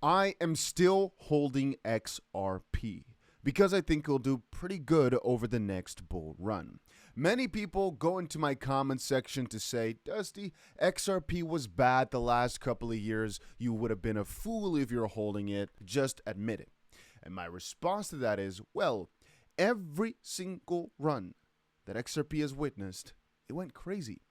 I am still holding XRP because I think it'll do pretty good over the next bull run. Many people go into my comment section to say, Dusty, XRP was bad the last couple of years. You would have been a fool if you're holding it. Just admit it. And my response to that is, well, every single run that XRP has witnessed, it went crazy.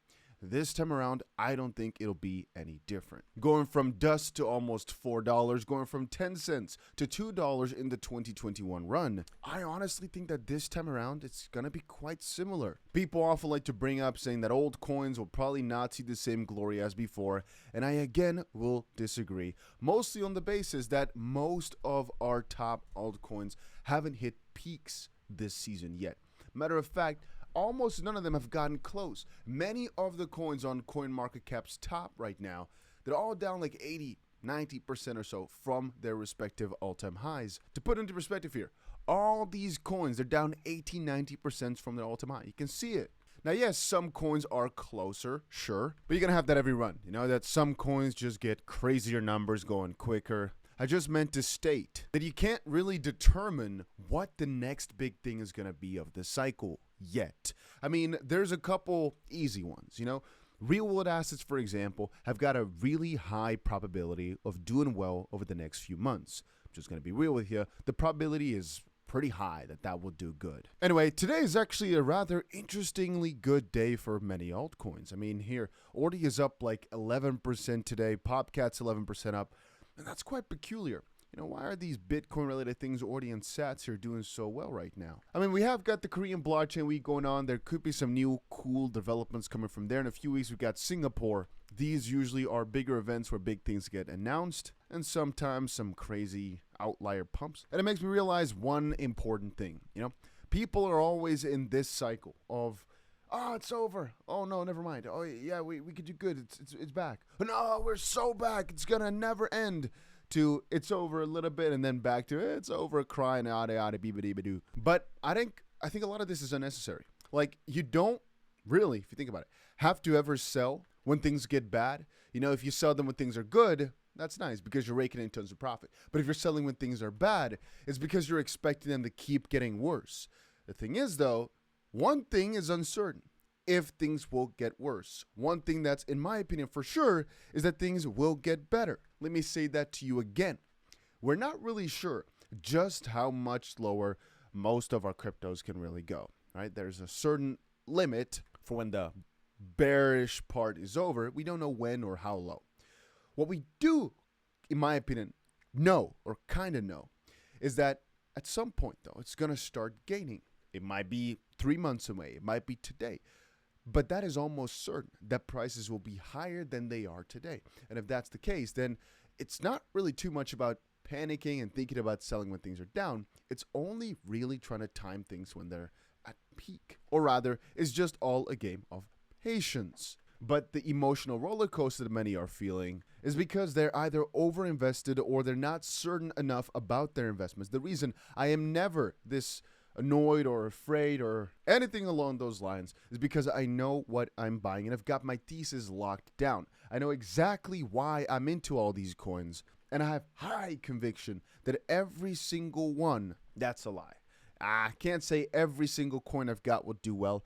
This time around, I don't think it'll be any different. Going from dust to almost $4, going from 10 cents to $2 in the 2021 run, I honestly think that this time around, it's gonna be quite similar. People often like to bring up saying that old coins will probably not see the same glory as before, and I again will disagree, mostly on the basis that most of our top altcoins haven't hit peaks this season yet. Matter of fact, almost none of them have gotten close. Many of the coins on CoinMarketCap's top right now, they're all down like 80, 90% or so from their respective all-time highs. To put into perspective here, all these coins, they're down 80, 90% from their all-time high. You can see it. Now, yes, some coins are closer, sure, but you're going to have that every run. You know, that some coins just get crazier numbers going quicker. I just meant to state that you can't really determine what the next big thing is going to be of the cycle yet. I mean, there's a couple easy ones, you know. Real world assets, for example, have got a really high probability of doing well over the next few months. I'm just going to be real with you. The probability is pretty high that will do good. Anyway, today is actually a rather interestingly good day for many altcoins. I mean, here, Ordi is up like 11% today. Popcat's 11% up. And that's quite peculiar. You know, why are these Bitcoin-related things, Ordi and Sats, here doing so well right now? I mean, we have got the Korean blockchain week going on. There could be some new cool developments coming from there. In a few weeks, we've got Singapore. These usually are bigger events where big things get announced, and sometimes some crazy outlier pumps. And it makes me realize one important thing. You know, people are always in this cycle of, oh, it's over. Oh, no, never mind. Oh, yeah, we could do good. It's back. No, we're so back. It's going to never end. To it's over a little bit and then back to it's over, crying out, beep-a-dee-ba-doo. But I think a lot of this is unnecessary. Like, you don't really, if you think about it, have to ever sell when things get bad. You know, if you sell them when things are good, that's nice because you're raking in tons of profit. But if you're selling when things are bad, it's because you're expecting them to keep getting worse. The thing is, though, one thing is uncertain. If things will get worse. One thing that's, in my opinion, for sure, is that things will get better. Let me say that to you again. We're not really sure just how much lower most of our cryptos can really go, right? There's a certain limit for when the bearish part is over. We don't know when or how low. What we do, in my opinion, know or kind of know is that at some point, though, it's going to start gaining. It might be 3 months away. It might be today. But that is almost certain that prices will be higher than they are today. And if that's the case, then it's not really too much about panicking and thinking about selling when things are down. It's only really trying to time things when they're at peak. Or rather, it's just all a game of patience. But the emotional roller coaster that many are feeling is because they're either overinvested or they're not certain enough about their investments. The reason I am never this annoyed or afraid or anything along those lines is because I know what I'm buying and I've got my thesis locked down. I know exactly why I'm into all these coins, and I have high conviction that every single one, that's a lie. I can't say every single coin I've got will do well.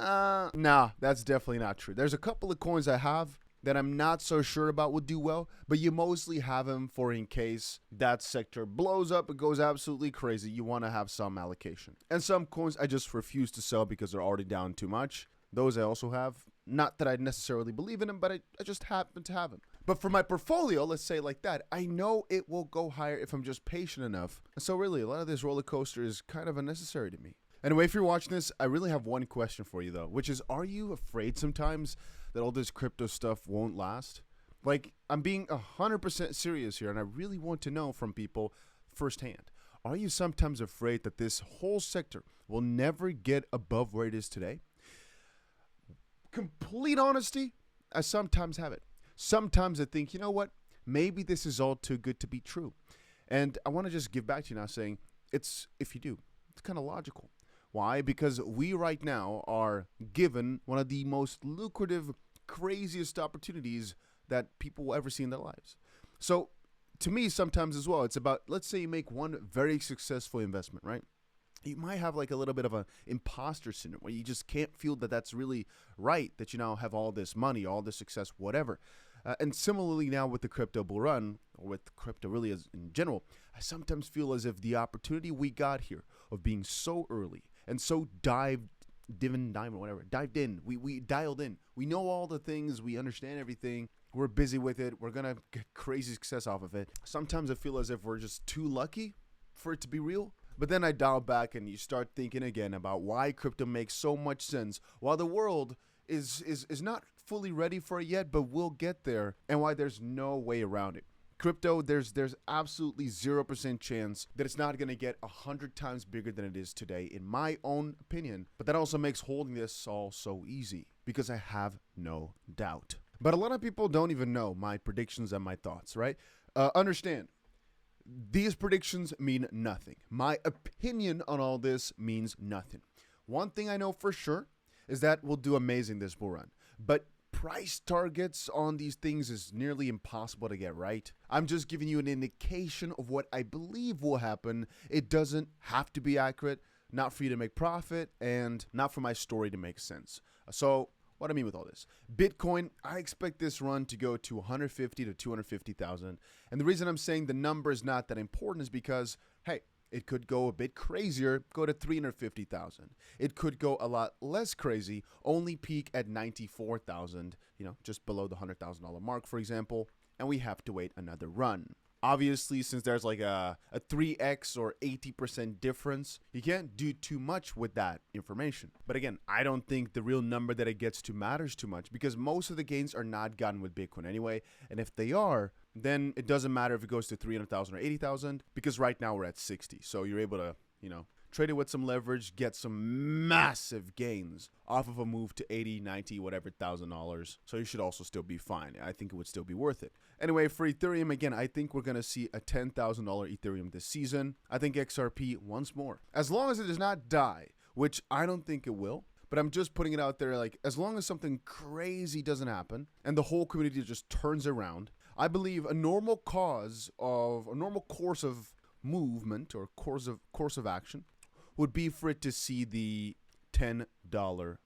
Nah, that's definitely not true. There's a couple of coins I have that I'm not so sure about would do well, but you mostly have them for in case that sector blows up, it goes absolutely crazy. You want to have some allocation. And some coins I just refuse to sell because they're already down too much. Those I also have. Not that I necessarily believe in them, but I just happen to have them. But for my portfolio, let's say like that, I know it will go higher if I'm just patient enough. And so really, a lot of this roller coaster is kind of unnecessary to me. Anyway, if you're watching this, I really have one question for you, though, which is, are you afraid sometimes that all this crypto stuff won't last? Like, I'm being 100% serious here, and I really want to know from people firsthand. Are you sometimes afraid that this whole sector will never get above where it is today? Complete honesty, I sometimes have it. Sometimes I think, you know what? Maybe this is all too good to be true. And I want to just give back to you now saying, if you do, it's kind of logical. Why? Because we right now are given one of the most lucrative, craziest opportunities that people will ever see in their lives. So to me, sometimes as well, it's about, let's say you make one very successful investment, right? You might have like a little bit of an imposter syndrome where you just can't feel that that's really right, that you now have all this money, all this success, whatever. And similarly now with the crypto bull run, or with crypto really as in general, I sometimes feel as if the opportunity we got here of being so early and so dived in, we dialed in. We know all the things, we understand everything, we're busy with it, we're gonna get crazy success off of it. Sometimes I feel as if we're just too lucky for it to be real. But then I dial back and you start thinking again about why crypto makes so much sense while the world is not fully ready for it yet, but we'll get there, and why there's no way around it. Crypto, there's absolutely 0% chance that it's not going to get 100 times bigger than it is today, in my own opinion. But that also makes holding this all so easy, because I have no doubt. But a lot of people don't even know my predictions and my thoughts, right? Understand, these predictions mean nothing. My opinion on all this means nothing. One thing I know for sure is that we'll do amazing this bull run. But price targets on these things is nearly impossible to get right. I'm just giving you an indication of what I believe will happen. It doesn't have to be accurate, not for you to make profit, and not for my story to make sense. So what I mean with all this, Bitcoin, I expect this run to go to 150 to 250,000. And the reason I'm saying the number is not that important is because, hey, it could go a bit crazier, go to 350,000. It could go a lot less crazy, only peak at 94,000, just below the $100,000 mark, for example, and we have to wait another run. Obviously, since there's like a 3x or 80% difference, you can't do too much with that information. But again, I don't think the real number that it gets to matters too much, because most of the gains are not gotten with Bitcoin anyway. And if they are, then it doesn't matter if it goes to 300,000 or 80,000, because right now we're at 60. So you're able to, trade it with some leverage, get some massive gains off of a move to 80, 90, whatever $1,000. So you should also still be fine. I think it would still be worth it. Anyway, for Ethereum, again, I think we're going to see a $10,000 Ethereum this season. I think XRP once more, as long as it does not die, which I don't think it will. But I'm just putting it out there, like, as long as something crazy doesn't happen and the whole community just turns around, I believe a normal course of movement or course of action would be for it to see the $10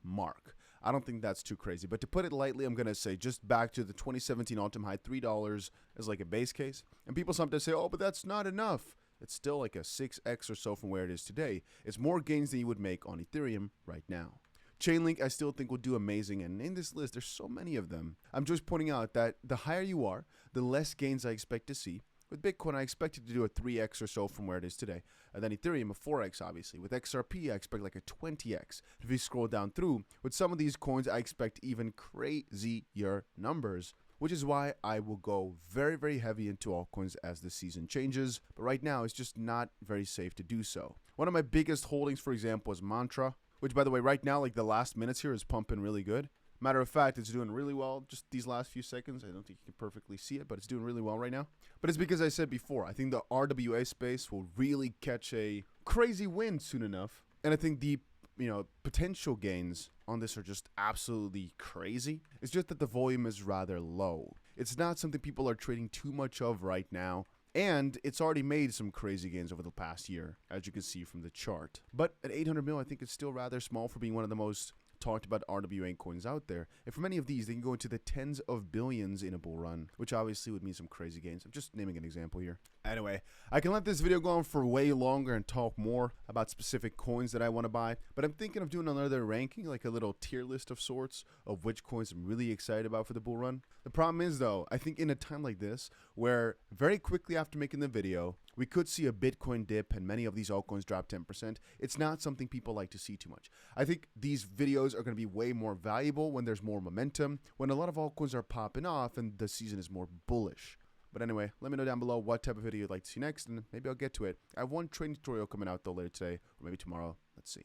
mark. I don't think that's too crazy. But to put it lightly, I'm going to say just back to the 2017 all-time high, $3 as like a base case. And people sometimes say, oh, but that's not enough. It's still like a 6x or so from where it is today. It's more gains than you would make on Ethereum right now. Chainlink, I still think will do amazing. And in this list, there's so many of them. I'm just pointing out that the higher you are, the less gains I expect to see. With Bitcoin, I expect it to do a 3x or so from where it is today. And then Ethereum, a 4x, obviously. With XRP, I expect like a 20x. If you scroll down through, with some of these coins, I expect even crazier numbers, which is why I will go very, very heavy into altcoins as the season changes. But right now, it's just not very safe to do so. One of my biggest holdings, for example, is Mantra, which, by the way, right now, like the last minutes here is pumping really good. Matter of fact, it's doing really well just these last few seconds. I don't think you can perfectly see it, but it's doing really well right now. But it's because I said before, I think the RWA space will really catch a crazy wind soon enough. And I think the potential gains on this are just absolutely crazy. It's just that the volume is rather low. It's not something people are trading too much of right now. And it's already made some crazy gains over the past year, as you can see from the chart. But at 800 mil, I think it's still rather small for being one of the most talked about RWA coins out there. And for many of these, they can go into the tens of billions in a bull run, which obviously would mean some crazy gains. I'm just naming an example here. Anyway, I can let this video go on for way longer and talk more about specific coins that I want to buy, but I'm thinking of doing another ranking, like a little tier list of sorts of which coins I'm really excited about for the bull run. The problem is, though, I think in a time like this, where very quickly after making the video, we could see a Bitcoin dip and many of these altcoins drop 10%. It's not something people like to see too much. I think these videos are going to be way more valuable when there's more momentum, when a lot of altcoins are popping off and the season is more bullish. But anyway, let me know down below what type of video you'd like to see next, and maybe I'll get to it. I have one trading tutorial coming out though later today, or maybe tomorrow. Let's see.